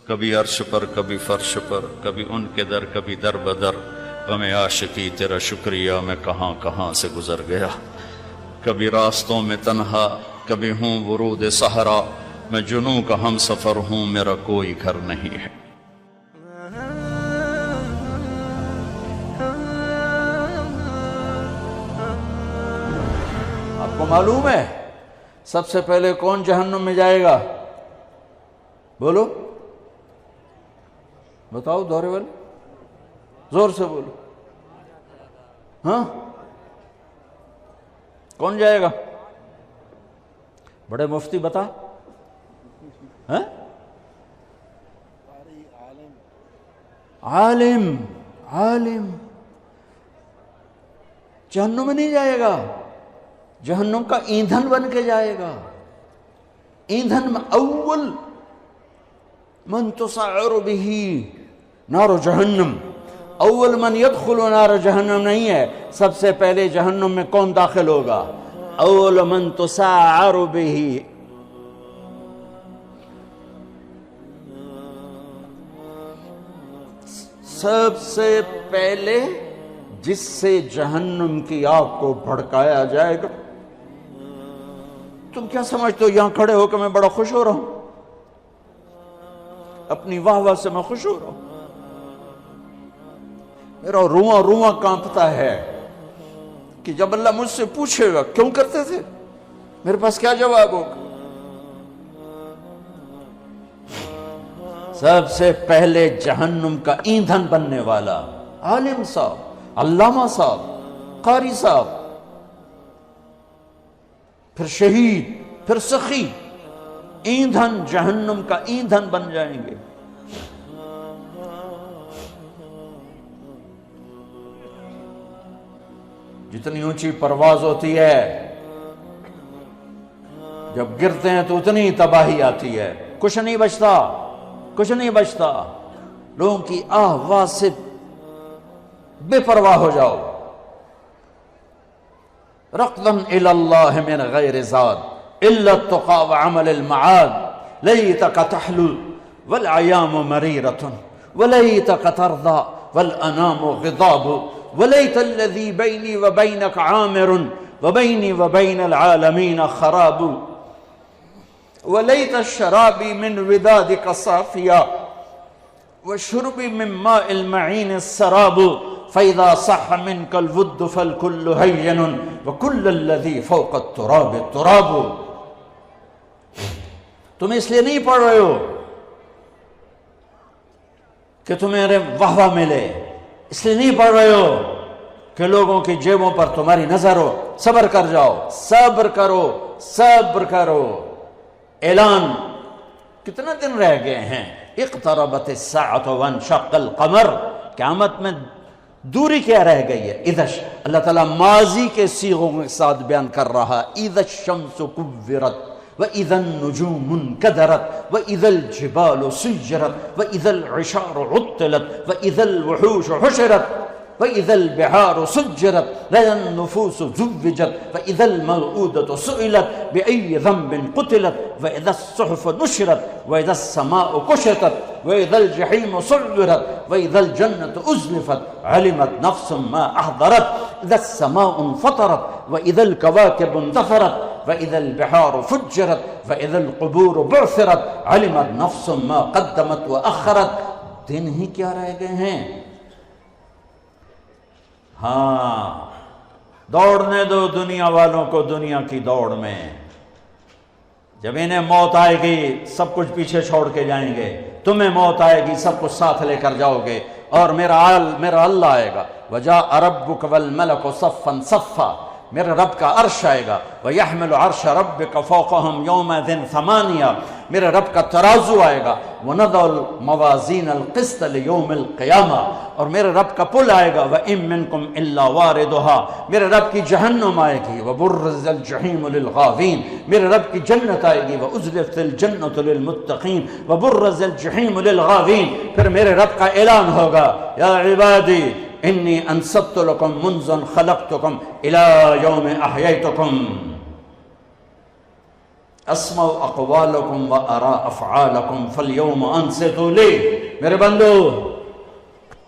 کبھی عرش پر کبھی فرش پر، کبھی ان کے در کبھی در بدر، غم عاشقی تیرا شکریہ میں کہاں کہاں سے گزر گیا، کبھی راستوں میں تنہا کبھی ہوں ورود صحرا، میں جنوں کا ہم سفر ہوں میرا کوئی گھر نہیں ہے۔ آپ کو معلوم ہے سب سے پہلے کون جہنم میں جائے گا؟ بولو، بتاؤ دورے والے، زور سے بولو، ہاں کون جائے گا؟ بڑے مفتی بتا، ہاں عالم، عالم جہنم میں نہیں جائے گا، جہنم کا ایندھن بن کے جائے گا۔ ایندھن میں اول من تسعر به نار جہنم، اول من يدخل نار جہنم نہیں ہے، سب سے پہلے جہنم میں کون داخل ہوگا؟ اول من تسعر به، سب سے پہلے جس سے جہنم کی آگ کو بھڑکایا جائے گا۔ تم کیا سمجھتے ہو یہاں کھڑے ہو کہ میں بڑا خوش ہو رہا ہوں؟ اپنی واہ واہ سے میں خوش ہو رہا ہوں، میرا رواں رواں کانپتا ہے کہ جب اللہ مجھ سے پوچھے گا کیوں کرتے تھے، میرے پاس کیا جواب ہوگا؟ سب سے پہلے جہنم کا ایندھن بننے والا عالم صاحب، علامہ صاحب، قاری صاحب، پھر شہید، پھر سخی، ایندھن جہنم کا ایندھن بن جائیں گے۔ جتنی اونچی پرواز ہوتی ہے جب گرتے ہیں تو اتنی تباہی آتی ہے، کچھ نہیں بچتا، کچھ نہیں بچتا، لوگوں کی آہ واہ سے بے پرواہ ہو جاؤ۔ رقداً الی اللہ من غیر زاد الا التقى وعمل المعاد، لیتک تحلو والایام مریرة ولیتک ترضى والانام غضاب، ولیت الذی بینی وبینک عامر وبینی وبین العالمین خراب، ولیت الشرابی من ودادک صافیا وشربی من ماء المعین السراب، فإذا صح منك الود فالكل هين وكل الذي فوق التراب التراب۔ تم اس لیے نہیں پڑھ رہے ہو کہ تمہیں واہ واہ ملے، اس لیے نہیں پڑھ رہے ہو کہ لوگوں کی جیبوں پر تمہاری نظر ہو۔ صبر کر جاؤ، صبر کرو، صبر کرو۔ اعلان کتنے دن رہ گئے ہیں؟ اقتربت الساعة وانشق القمر، قیامت میں دوری کیا رہ گئی ہے؟ اذا، اللہ تعالیٰ ماضی کے صیغوں کے ساتھ بیان کر رہا، اذا الشمس کورت واذا النجوم انکدرت واذا الجبال سجرت واذا العشار عطلت واذا الوحوش حشرت واذا البحار سجرت واذا النفوس زوجت واذا الموءودة سئلت بأي ذنب قتلت واذا الصحف نشرت واذا السماء كشطت واذا الجحيم سعرت واذا الجنة أزلفت علمت نفس ما أحضرت اذا السماء انفطرت واذا الكواكب انتثرت واذا البحار فجرت واذا القبور بعثرت علمت نفس ما قدمت وأخرت۔ دن ہی کیا رہ گئے ہیں؟ ہاں، دوڑنے دو دنیا والوں کو دنیا کی دوڑ میں، جب انہیں موت آئے گی سب کچھ پیچھے چھوڑ کے جائیں گے، تمہیں موت آئے گی سب کچھ ساتھ لے کر جاؤ گے، اور میرا اللہ آئے گا، وَجَاءَ رَبُّكَ وَالْمَلَكُ صَفًّا صَفًّا، میرے رب کا عرش آئے گا، وَيَحْمِلُ عَرْشَ رَبِّكَ فَوْقَهُمْ يَوْمَئِذٍ ثَمَانِيَةٌ، میرے رب کا ترازو آئے گا، وَنَضَعُ الْمَوَازِينَ الْقِسْطَ لِيَوْمِ الْقِيَامَةِ، اور میرے رب کا پل آئے گا، وَإِن مِّنكُمْ إِلَّا وَارِدُهَا، میرے رب کی جہنم آئے گی، وَبُرِّزَ الْجَحِيمُ لِلْغَاوِينَ، میرے رب کی جنت آئے گی، وَأُزْلِفَتِ الْجَنَّةُ لِلْمُتَّقِينَ وَبُرِّزَ الْجَحِيمُ لِلْغَاوِينَ، پھر میرے رب کا اعلان ہوگا، یا عبادی انی انصبت لکم منذ خلقتکم الی یوم احییتکم، اسمع اقوالکم و ارا افعالکم فالیوم انصتوا لی، میرے بندو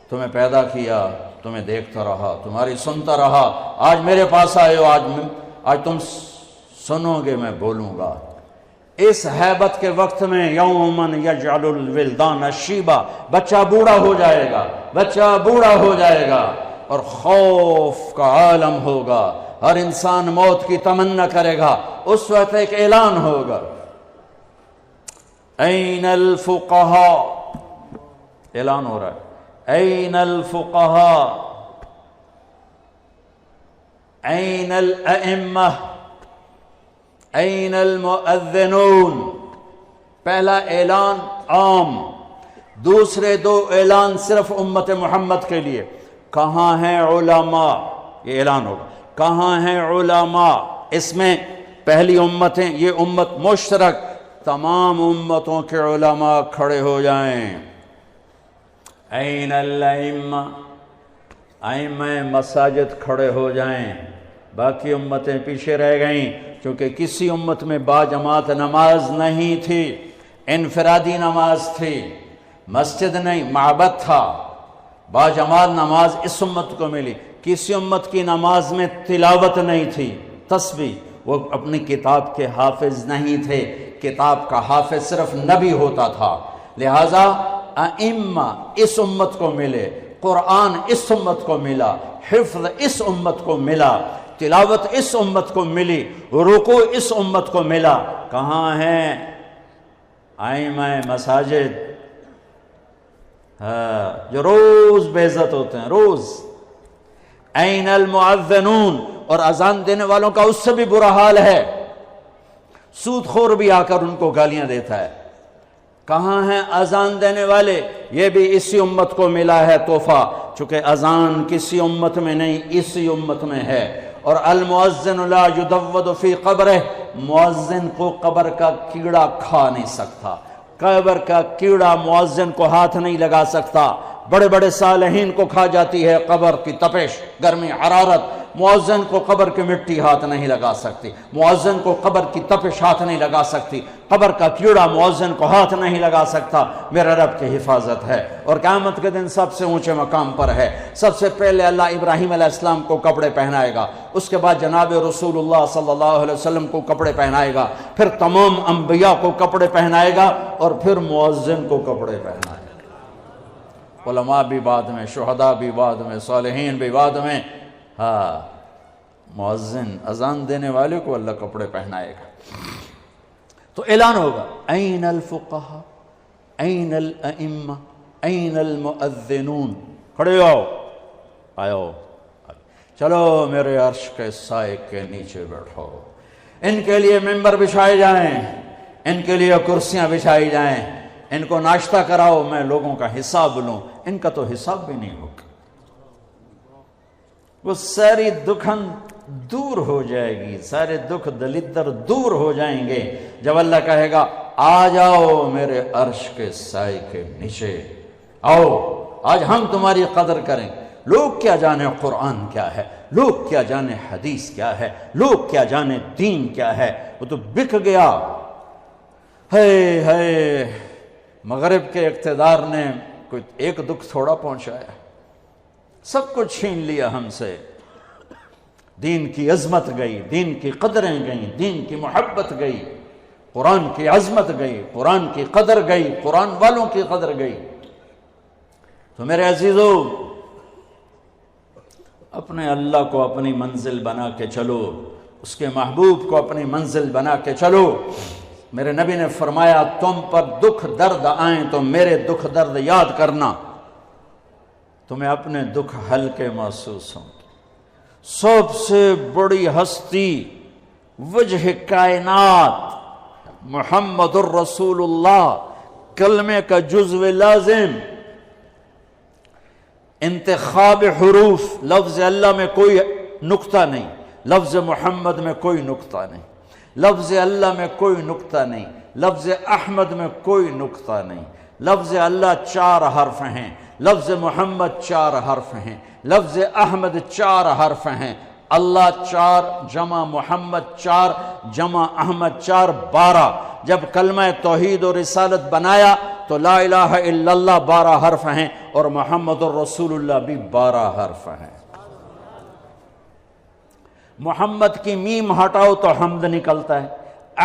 تمہیں پیدا کیا، تمہیں دیکھتا رہا، تمہاری سنتا رہا، آج میرے پاس آئے ہو، آج تم سنو گے، میں بولوں گا۔ اس حیبت کے وقت میں یومن یجعل الولدان شیبا، بچہ بوڑھا ہو جائے گا، بچہ بوڑھا ہو جائے گا اور خوف کا عالم ہوگا، ہر انسان موت کی تمنا کرے گا۔ اس وقت ایک اعلان ہوگا، این الفقہاء، اعلان ہو رہا ہے، این الفقہاء، این الائمہ، این المؤذنون۔ پہلا اعلان عام، دوسرے دو اعلان صرف امت محمد کے لیے۔ کہاں ہیں علماء؟ یہ اعلان ہوگا، کہاں ہیں علماء؟ اس میں پہلی امتیں، یہ امت مشترک، تمام امتوں کے علماء کھڑے ہو جائیں۔ این الائمہ، ائمہ مساجد کھڑے ہو جائیں، باقی امتیں پیچھے رہ گئیں، کیونکہ کسی امت میں باجماعت نماز نہیں تھی، انفرادی نماز تھی، مسجد نہیں، معبد تھا۔ باجماعت نماز اس امت کو ملی، کسی امت کی نماز میں تلاوت نہیں تھی، تسبیح، وہ اپنی کتاب کے حافظ نہیں تھے، کتاب کا حافظ صرف نبی ہوتا تھا، لہٰذا ائمہ اس امت کو ملے، قرآن اس امت کو ملا، حفظ اس امت کو ملا، تلاوت اس امت کو ملی، رکوع اس امت کو ملا۔ کہاں ہیں ائمہ مساجد؟ جو روز بے عزت ہوتے ہیں، روز۔ این المؤذنون، اور اذان دینے والوں کا اس سے بھی برا حال ہے، سود خور بھی آ کر ان کو گالیاں دیتا ہے۔ کہاں ہیں اذان دینے والے؟ یہ بھی اسی امت کو ملا ہے تحفہ، چونکہ اذان کسی امت میں نہیں، اسی امت میں ہے۔ اور المؤذن لا یدود فی قبرہ، مؤذن کو قبر کا کیڑا کھا نہیں سکتا، قبر کا کیڑا مؤذن کو ہاتھ نہیں لگا سکتا۔ بڑے بڑے صالحین کو کھا جاتی ہے قبر کی تپش، گرمی، حرارت، مؤذن کو قبر کی مٹی ہاتھ نہیں لگا سکتی، مؤذن کو قبر کی تپش ہاتھ نہیں لگا سکتی، قبر کا کیڑا مؤذن کو ہاتھ نہیں لگا سکتا۔ میرا رب کی حفاظت ہے، اور قیامت کے دن سب سے اونچے مقام پر ہے۔ سب سے پہلے اللہ ابراہیم علیہ السلام کو کپڑے پہنائے گا، اس کے بعد جناب رسول اللہ صلی اللہ علیہ وسلم کو کپڑے پہنائے گا، پھر تمام انبیاء کو کپڑے پہنائے گا، اور پھر مؤذن کو کپڑے پہنائے گا۔ علماء بھی بعد میں، شہداء بھی بعد میں، صالحین بھی بعد میں۔ ہاں، مؤذن اذان دینے والے کو اللہ کپڑے پہنائے گا۔ تو اعلان ہوگا، این الفقہاء، این الائمہ، این المؤذنون، کھڑے ہو، آؤ، چلو میرے عرش کے سائے کے نیچے بیٹھو۔ ان کے لیے ممبر بچھائے جائیں، ان کے لیے کرسیاں بچھائی جائیں، ان کو ناشتہ کراؤ، میں لوگوں کا حساب لوں۔ ان کا تو حساب بھی نہیں ہوگا، وہ ساری دکھن دور ہو جائے گی، سارے دکھ دلدر دور ہو جائیں گے جب اللہ کہے گا آ جاؤ میرے عرش کے سائے کے نیچے، آؤ آج ہم تمہاری قدر کریں۔ لوگ کیا جانے قرآن کیا ہے، لوگ کیا جانے حدیث کیا ہے، لوگ کیا جانے دین کیا ہے، وہ تو بک گیا۔ ہے مغرب کے اقتدار نے کوئی ایک دکھ تھوڑا پہنچایا، سب کچھ چھین لیا ہم سے۔ دین کی عظمت گئی، دین کی قدریں گئیں، دین کی محبت گئی، قرآن کی عظمت گئی، قرآن کی قدر گئی، قرآن والوں کی قدر گئی۔ تو میرے عزیزو، اپنے اللہ کو اپنی منزل بنا کے چلو، اس کے محبوب کو اپنی منزل بنا کے چلو۔ میرے نبی نے فرمایا تم پر دکھ درد آئیں تو میرے دکھ درد یاد کرنا، تمہیں اپنے دکھ ہلکے محسوس ہوں۔ سب سے بڑی ہستی وجہ کائنات محمد الرسول اللہ، کلمے کا جزو لازم، انتخاب حروف، لفظ اللہ میں کوئی نقطہ نہیں، لفظ محمد میں کوئی نقطہ نہیں، لفظ اللہ میں کوئی نقطہ نہیں، لفظ احمد میں کوئی نقطہ نہیں، لفظ اللہ 4 حرف ہیں، لفظ محمد 4 حرف ہیں، لفظ احمد 4 حرف ہیں، اللہ 4 جمع محمد 4 جمع احمد 4 12. جب کلمہ توحید اور رسالت بنایا تو لا الہ الا اللہ 12 حرف ہیں اور محمد الرسول اللہ بھی 12 حرف ہیں. محمد کی میم ہٹاؤ تو حمد نکلتا ہے،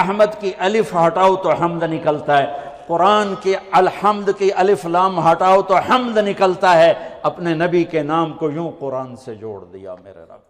احمد کی الف ہٹاؤ تو حمد نکلتا ہے، قرآن کی الحمد کی الف لام ہٹاؤ تو حمد نکلتا ہے. اپنے نبی کے نام کو یوں قرآن سے جوڑ دیا میرے رب.